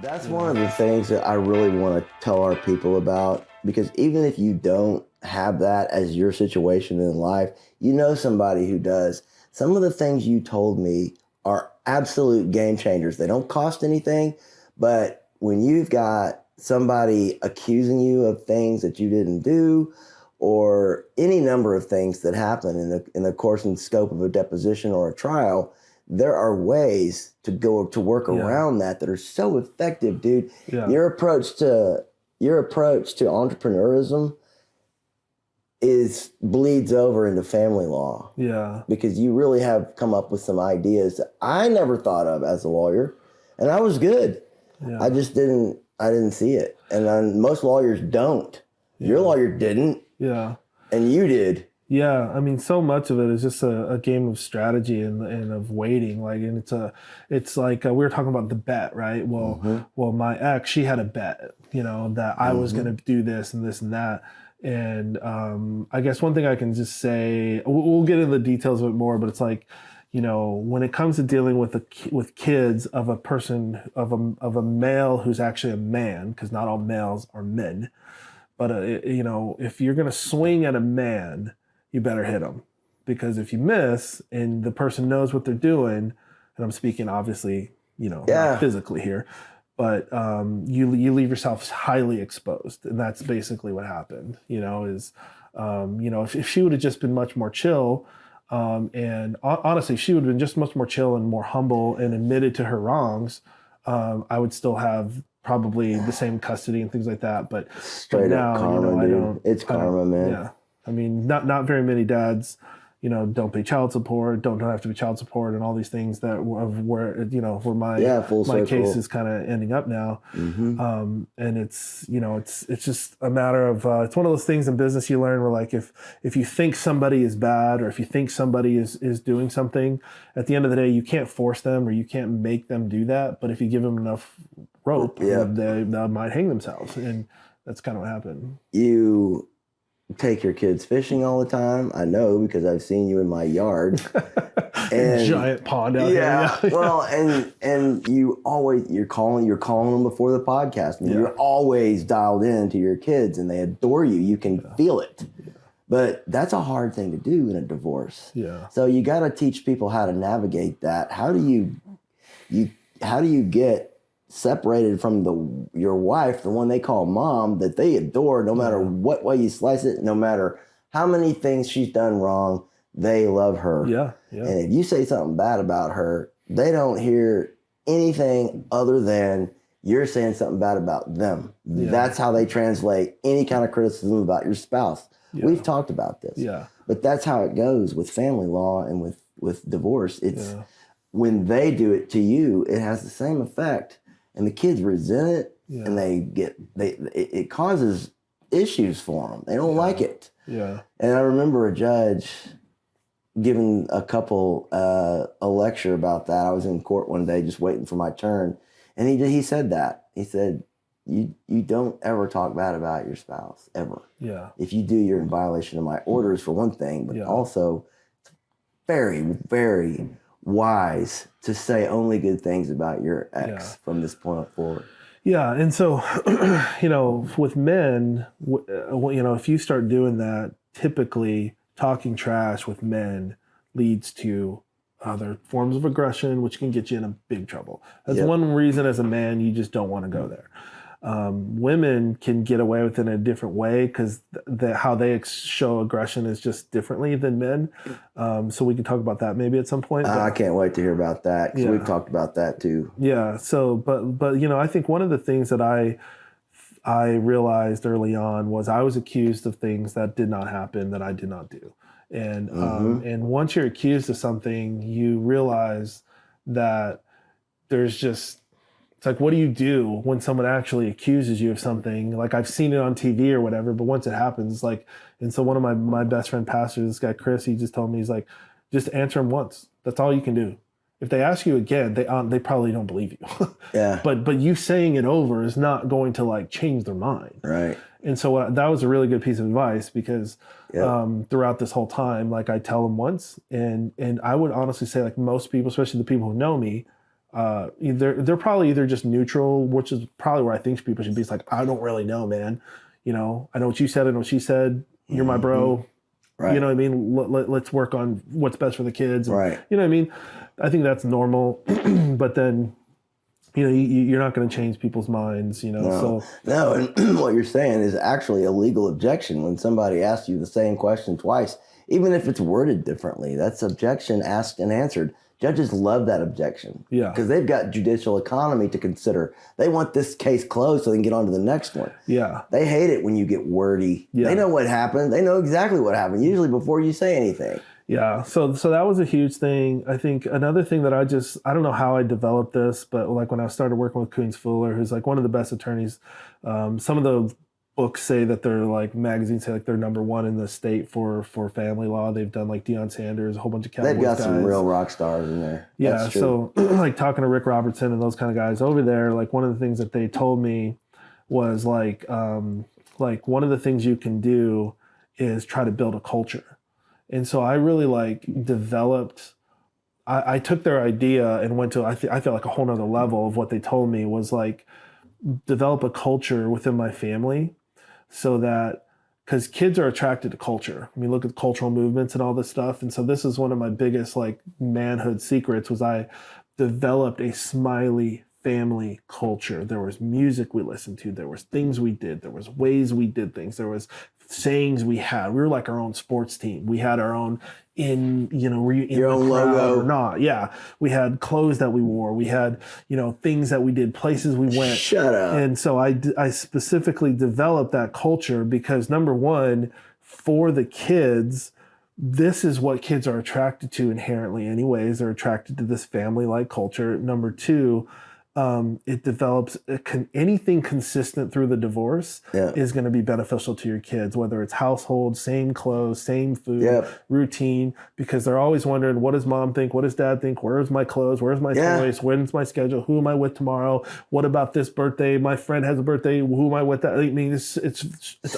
That's one of the things that I really want to tell our people about, because even if you don't have that as your situation in life, you know somebody who does. Some of the things you told me are absolute game changers. They don't cost anything, but when you've got somebody accusing you of things that you didn't do, or any number of things that happen in the course and scope of a deposition or a trial, there are ways to go to work around that are so effective, dude. Yeah. Your approach to entrepreneurism bleeds over into family law. Yeah. Because you really have come up with some ideas that I never thought of as a lawyer, and I was good. Yeah. I didn't see it. And most lawyers don't. Your lawyer didn't. Yeah. And you did. Yeah, I mean, so much of it is just a game of strategy and of waiting. Like, and it's like we were talking about the bet, right? Well, my ex, she had a bet, that I was going to do this and this and that. And I guess one thing I can just say, we'll get into the details of it more, but it's like, when it comes to dealing with kids of a person of a male who's actually a man, because not all males are men, but if you're going to swing at a man, you better hit them, because if you miss and the person knows what they're doing, and I'm speaking obviously, not physically here, but you leave yourself highly exposed, and that's basically what happened. If she would have just been much more chill, and honestly, she would have been just much more chill and more humble and admitted to her wrongs, I would still have probably the same custody and things like that. But Straight up karma, dude. It's karma, man. Yeah. I mean, not very many dads, don't pay child support, don't have to pay child support, and all these things that where my case is kind of ending up now. And it's just a matter of it's one of those things in business you learn where, like, if you think somebody is bad, or if you think somebody is doing something, at the end of the day you can't force them or you can't make them do that. But if you give them enough rope, they might hang themselves, and that's kind of what happened. You take your kids fishing all the time. I know, because I've seen you in my yard. And giant pond out here. Yeah. Well, and you're calling them before the podcast. And you're always dialed in to your kids, and they adore you. You can feel it. Yeah. But that's a hard thing to do in a divorce. Yeah. So you got to teach people how to navigate that. How do you get separated from your wife, the one they call mom, that they adore, no matter what way you slice it, no matter how many things she's done wrong, they love her. Yeah. And if you say something bad about her, they don't hear anything other than you're saying something bad about them. Yeah. That's how they translate any kind of criticism about your spouse. Yeah. We've talked about this. Yeah. But that's how it goes with family law and with divorce. It's when they do it to you, it has the same effect. And the kids resent it, and it causes issues for them. They don't like it. Yeah. And I remember a judge giving a couple a lecture about that. I was in court one day just waiting for my turn, and he said that. He said, you don't ever talk bad about your spouse, ever. Yeah. If you do, you're in violation of my orders, for one thing, but also it's very, very wise to say only good things about your ex from this point forward. Yeah. And so, with men, if you start doing that, typically talking trash with men leads to other forms of aggression, which can get you in a big trouble. That's one reason as a man, you just don't want to go there. Women can get away with it in a different way, because how they show aggression is just differently than men. So we can talk about that maybe at some point. I can't wait to hear about that, because we've talked about that too. Yeah. So, but I think one of the things that I realized early on was I was accused of things that did not happen, that I did not do. And and once you're accused of something, you realize that it's like, what do you do when someone actually accuses you of something? Like, I've seen it on TV or whatever, but once it happens, it's like, and so one of my best friend pastors, this guy Chris, he just told me, he's like, just answer them once. That's all you can do. If they ask you again, they probably don't believe you. Yeah. But you saying it over is not going to, like, change their mind. Right. And so that was a really good piece of advice, because throughout this whole time, like, I tell them once, and I would honestly say, like, most people, especially the people who know me, they're probably either just neutral, which is probably where I think people should be. It's like, I don't really know, man. I know what you said. I know what she said. You're my bro. Right. You know what I mean? Let's work on what's best for the kids. And, Right. You know what I mean? I think that's normal. But then, you're not going to change people's minds, No. So No, and what you're saying is actually a legal objection when somebody asks you the same question twice, even if it's worded differently. That's objection asked and answered. Judges love that objection. Yeah. Because they've got judicial economy to consider. They want this case closed so they can get on to the next one. Yeah. They hate it when you get wordy. Yeah. They know what happened. They know exactly what happened, usually before you say anything. Yeah. So that was a huge thing. I think another thing that I don't know how I developed this, but like when I started working with Coons Fuller, who's like one of the best attorneys, some of the books say that they're like, magazines say like they're number one in the state for family law. They've done like Deion Sanders, a whole bunch of Cowboys They've got guys. some real rock stars in there. Yeah. That's true. So like talking to Rick Robertson and those kind of guys over there, like one of the things that they told me was like one of the things you can do is try to build a culture. And so I really like developed, I took their idea and went to, I feel like a whole nother level of what they told me was like, develop a culture within my family so that, because kids are attracted to culture. I mean, look at cultural movements and all this stuff. And so this is one of my biggest like manhood secrets was I developed a smiley family culture. There was music we listened to. There was things we did. There was ways we did things. There was sayings we had. We were like our own sports team. We had our own were you in your own logo or not? Yeah. We had clothes that we wore. We had, things that we did, places we went. Shut up. And so I specifically developed that culture because number one, for the kids, this is what kids are attracted to inherently anyways. They're attracted to this family-like culture. Number two, it develops anything consistent through the divorce is going to be beneficial to your kids, whether it's household, same clothes, same food, routine, because they're always wondering, what does mom think? What does dad think? Where's my clothes? Where's my toys? When's my schedule? Who am I with tomorrow? What about this birthday? My friend has a birthday. Who am I with? That? I mean, it's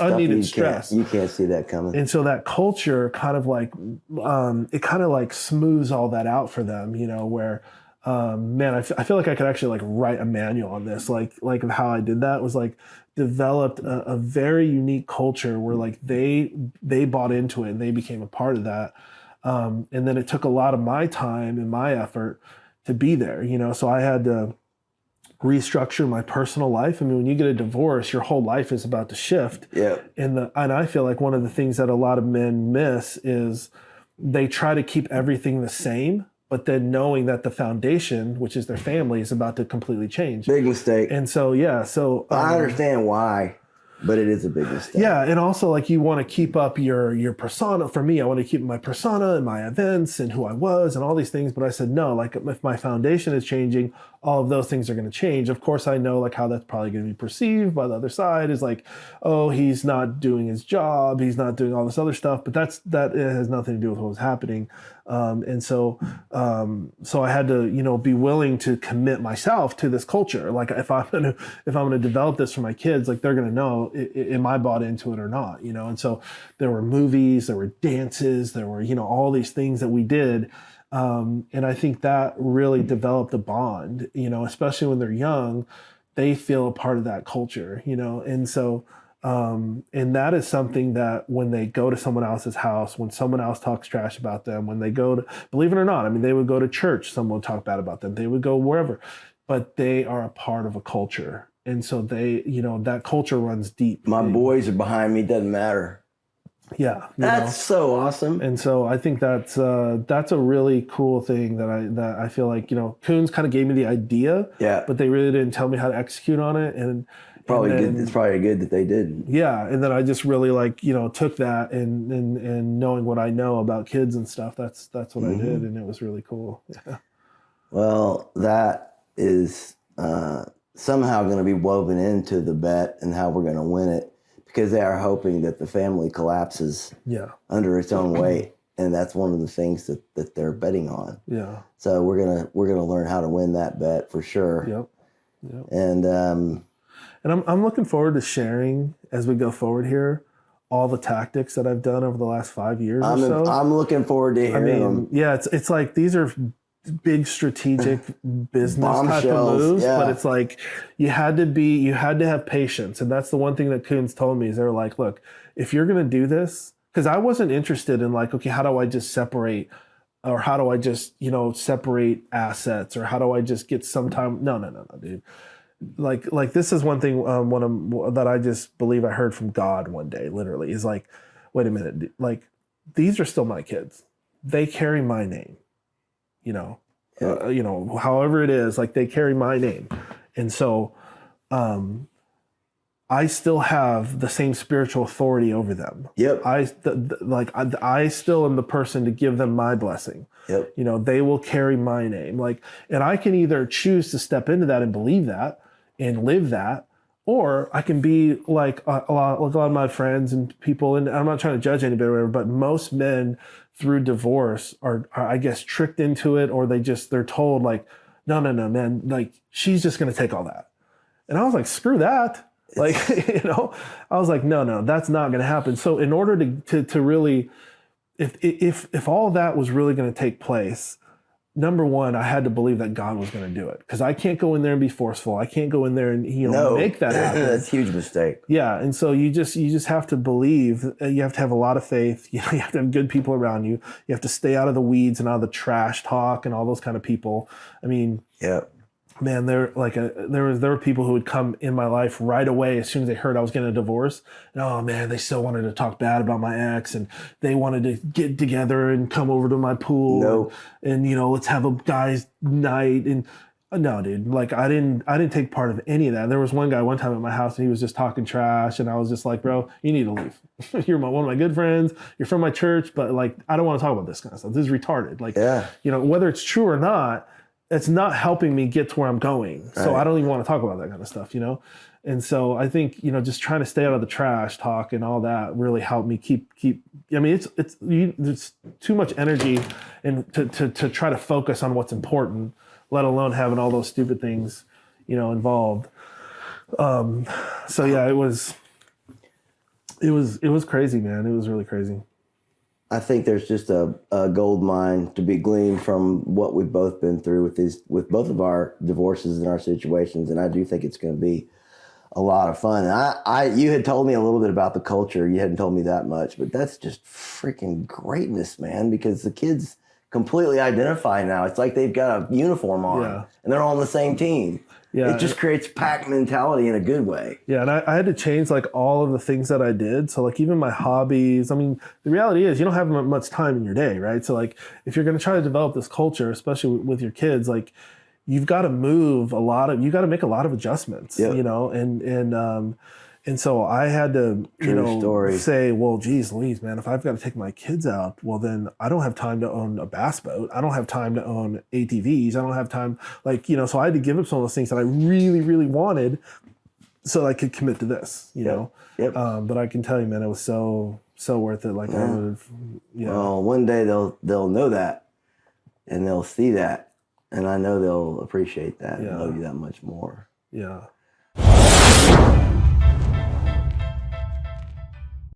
unneeded stress. You can't see that coming. And so that culture kind of like, it kind of like smooths all that out for them, where, man, I feel like I could actually like write a manual on this, like of how I did that was like developed a very unique culture where like they bought into it and they became a part of that. And then it took a lot of my time and my effort to be there, so I had to restructure my personal life. I mean, when you get a divorce, your whole life is about to shift. Yeah. And I feel like one of the things that a lot of men miss is they try to keep everything the same, but then knowing that the foundation, which is their family, is about to completely change. Big mistake. And so, I understand why, but it is a big mistake. Yeah, and also like you want to keep up your persona. For me, I want to keep my persona and my events and who I was and all these things. But I said, no, like if my foundation is changing, all of those things are going to change. Of course, I know like how that's probably going to be perceived by the other side is like, oh, he's not doing his job. He's not doing all this other stuff. But that has nothing to do with what was happening. And so I had to, be willing to commit myself to this culture. Like if I'm going to develop this for my kids, like they're going to know, am I bought into it or not, And so there were movies, there were dances, there were, all these things that we did. And I think that really developed a bond, especially when they're young, they feel a part of that culture, and so, and that is something that when they go to someone else's house, when someone else talks trash about them, when they go to, believe it or not, I mean, they would go to church, someone would talk bad about them, they would go wherever, but they are a part of a culture. And so they, that culture runs deep. My boys are behind me, doesn't matter. Yeah. That's so awesome. And so I think that's a really cool thing that I feel like, Coons kind of gave me the idea, but they really didn't tell me how to execute on it. And it's probably good that they didn't. Yeah. And then I just really like, took that and knowing what I know about kids and stuff, that's what I did. And it was really cool. Yeah. Well, that is somehow going to be woven into the bet and how we're going to win it. Because they are hoping that the family collapses under its own weight, and that's one of the things that they're betting on. Yeah. So we're gonna learn how to win that bet for sure. Yep. And I'm looking forward to sharing as we go forward here all the tactics that I've done over the last 5 years or so. I'm looking forward to hearing them. Yeah, it's like these are big strategic business type of Bombshells, moves, yeah. but it's like you had to have patience. And that's the one thing that Coons told me is they were like, look, if you're going to do this, because I wasn't interested in like, okay, how do I just separate or how do I just, separate assets or how do I just get some time? No, dude. Like this is one thing that I just believe I heard from God one day, literally, is like, wait a minute, dude, like these are still my kids. They carry my name. However it is, like they carry my name. And so I still have the same spiritual authority over them. Yep. I still am the person to give them my blessing. Yep. They will carry my name. Like, and I can either choose to step into that and believe that and live that, or I can be like a lot of my friends and people, and I'm not trying to judge anybody or whatever, but most men through divorce are I guess tricked into it, or they're told like, no, man, like she's just going to take all that. And I was like, screw that. Like, I was like, no, that's not going to happen. So in order to really, if all that was really going to take place, number one, I had to believe that God was going to do it, because I can't go in there and be forceful. I can't go in there and make that happen. That's a huge mistake. Yeah, and so you just have to believe. You have to have a lot of faith. You have to have good people around you. You have to stay out of the weeds and out of the trash talk and all those kind of people. I mean, yeah. Man, there were people who would come in my life right away as soon as they heard I was getting a divorce. And oh man, they still wanted to talk bad about my ex, and they wanted to get together and come over to my pool. Nope. And let's have a guys' night. And no, dude, like I didn't take part of any of that. There was one guy one time at my house and he was just talking trash, and I was just like, bro, you need to leave. You're one of my good friends. You're from my church, but like I don't want to talk about this kind of stuff. This is retarded. Like, yeah. Whether it's true or not, it's not helping me get to where I'm going. So I don't even want to talk about that kind of stuff, And so I think, just trying to stay out of the trash talk and all that really helped me keep, I mean, there's too much energy and to try to focus on what's important, let alone having all those stupid things, involved. So yeah, it was crazy, man. It was really crazy. I think there's just a gold mine to be gleaned from what we've both been through with both of our divorces and our situations, and I do think it's going to be a lot of fun. And you had told me a little bit about the culture. You hadn't told me that much, but that's just freaking greatness, man, because the kids completely identify now. It's like they've got a uniform on, and they're all on the same team. Yeah, it just creates pack mentality in a good way. Yeah, and I had to change like all of the things that I did. So like even my hobbies. I mean, the reality is you don't have much time in your day, right? So like if you're going to try to develop this culture, especially with your kids, like you've got to you got to make a lot of adjustments, and so I had to, say, well, geez, Louise, man, if I've got to take my kids out, well, then I don't have time to own a bass boat. I don't have time to own ATVs. I don't have time, so I had to give up some of those things that I really, really wanted so I could commit to this, know. Yep. But I can tell you, man, it was so worth it. Like I would have, Well, one day they'll know that and they'll see that. And I know they'll appreciate that and love you that much more. Yeah.